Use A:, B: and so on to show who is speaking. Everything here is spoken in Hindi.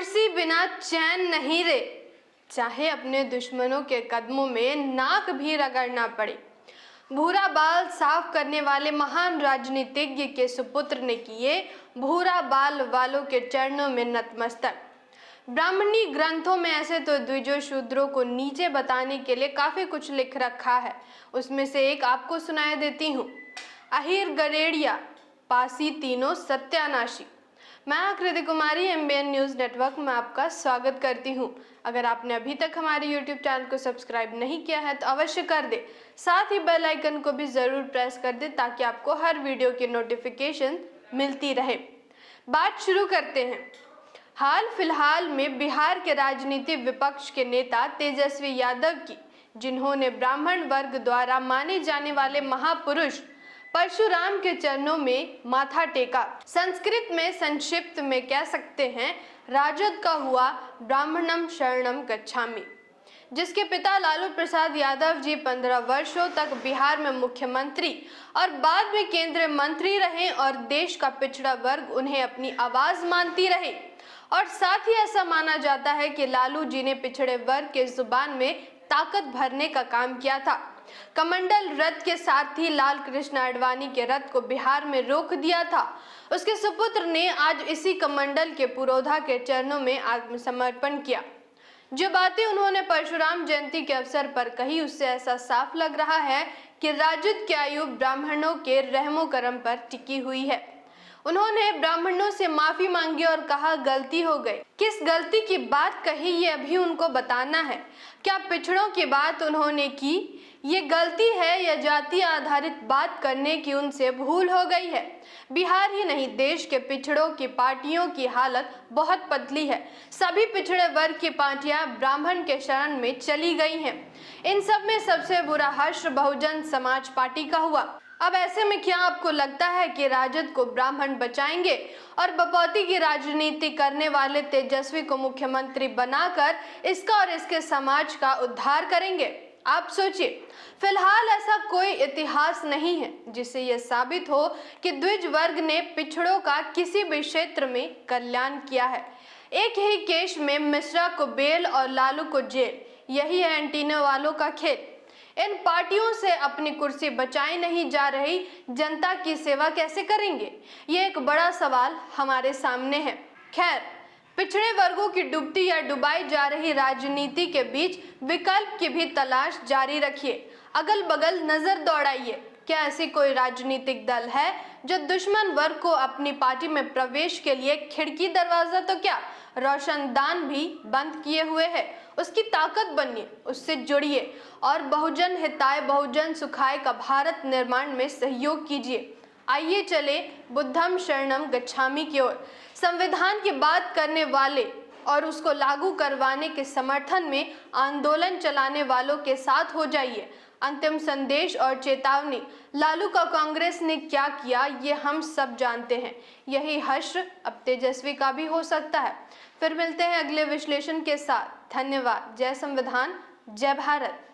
A: कुर्सी बिना चैन नहीं रे, चाहे अपने दुश्मनों के कदमों में नाक भी रगड़ना पड़े। भूरा बाल साफ करने वाले महान राजनीतिज्ञ के सुपुत्र ने किए भूरा बाल वालों के चरणों में नतमस्तक। ब्राह्मणी ग्रंथों में ऐसे तो द्विजो शूद्रों को नीचे बताने के लिए काफी कुछ लिख रखा है, उसमें से एक आपको सुनाई देती हूँ। अहिर गरेड़िया पासी तीनों सत्यानाशी। मैं आकृति कुमारी MBN न्यूज़ नेटवर्क में आपका स्वागत करती हूं। अगर आपने अभी तक हमारे YouTube चैनल को सब्सक्राइब नहीं किया है तो अवश्य कर दे, साथ ही बेल आइकन को भी ज़रूर प्रेस कर दे ताकि आपको हर वीडियो की नोटिफिकेशन मिलती रहे। बात शुरू करते हैं। हाल फिलहाल में बिहार के राजनीति विपक्ष के नेता तेजस्वी यादव की, जिन्होंने ब्राह्मण वर्ग द्वारा माने जाने वाले महापुरुष परशुराम के चरणों में माथा टेका। संस्कृत में संक्षिप्त में कह सकते हैं राजद का हुआ ब्राह्मणम शरणम गच्छामि। जिसके पिता लालू प्रसाद यादव जी 15 वर्षों तक बिहार में मुख्यमंत्री और बाद में केंद्रीय मंत्री रहे और देश का पिछड़ा वर्ग उन्हें अपनी आवाज मानती रहे। और साथ ही ऐसा माना जाता है कि लालू जी ने पिछड़े वर्ग के जुबान में ताकत भरने का काम किया था। कमंडल रथ के साथ ही लाल कृष्ण आडवाणी के रथ को बिहार में रोक दिया था। उसके सुपुत्र ने आज इसी कमंडल के पुरोधा के चरणों में आत्मसमर्पण किया। जो बातें उन्होंने परशुराम जयंती के अवसर पर कही, उससे ऐसा साफ लग रहा है कि राजद की आयु ब्राह्मणों के रहमो करम पर टिकी हुई है। उन्होंने ब्राह्मणों से माफी मांगी और कहा गलती हो गई। किस गलती की बात कही ये अभी उनको बताना है। क्या पिछड़ों की बात उन्होंने की, ये गलती है या जाति आधारित बात करने की उनसे भूल हो गई है। बिहार ही नहीं, देश के पिछड़ों की पार्टियों की हालत बहुत पतली है। सभी पिछड़े वर्ग की पार्टियां ब्राह्मण के शरण में चली गई हैं। इन सब में सबसे बुरा हश्र बहुजन समाज पार्टी का हुआ। अब ऐसे में क्या आपको लगता है कि राजद को ब्राह्मण बचाएंगे और बपौती की राजनीति करने वाले तेजस्वी को मुख्यमंत्री बनाकर इसका और इसके समाज का उद्धार करेंगे? आप सोचिए। फिलहाल ऐसा कोई इतिहास नहीं है जिससे यह साबित हो कि द्विज वर्ग ने पिछड़ों का किसी भी क्षेत्र में कल्याण किया है। एक ही केस में मिश्रा को बेल और लालू को जेल, यही है एंटीना वालों का खेल। इन पार्टियों से अपनी कुर्सी बचाई नहीं जा रही जनता की सेवा कैसे करेंगे, ये एक बड़ा सवाल हमारे सामने है। खैर, पिछड़े वर्गों की डूबती या डुबाई जा रही राजनीति के बीच विकल्प की भी तलाश जारी रखिए। अगल बगल नजर दौड़ाइए। क्या ऐसी कोई राजनीतिक दल है जो दुश्मन वर्ग को अपनी पार्टी में प्रवेश के लिए खिड़की दरवाजा तो क्या रोशनदान भी बंद किए हुए है? उसकी ताकत बनिए, उससे जुड़िए और बहुजन हिताय बहुजन सुखाय का भारत निर्माण में सहयोग कीजिए। आइए चले बुद्धम शरणम गच्छामि की ओर। संविधान की बात करने वाले और उसको लागू करवाने के समर्थन में आंदोलन चलाने वालों के साथ हो जाइए। अंतिम संदेश और चेतावनी, लालू का कांग्रेस ने क्या किया ये हम सब जानते हैं। यही हश्र अब तेजस्वी का भी हो सकता है। फिर मिलते हैं अगले विश्लेषण के साथ। धन्यवाद। जय संविधान, जय भारत।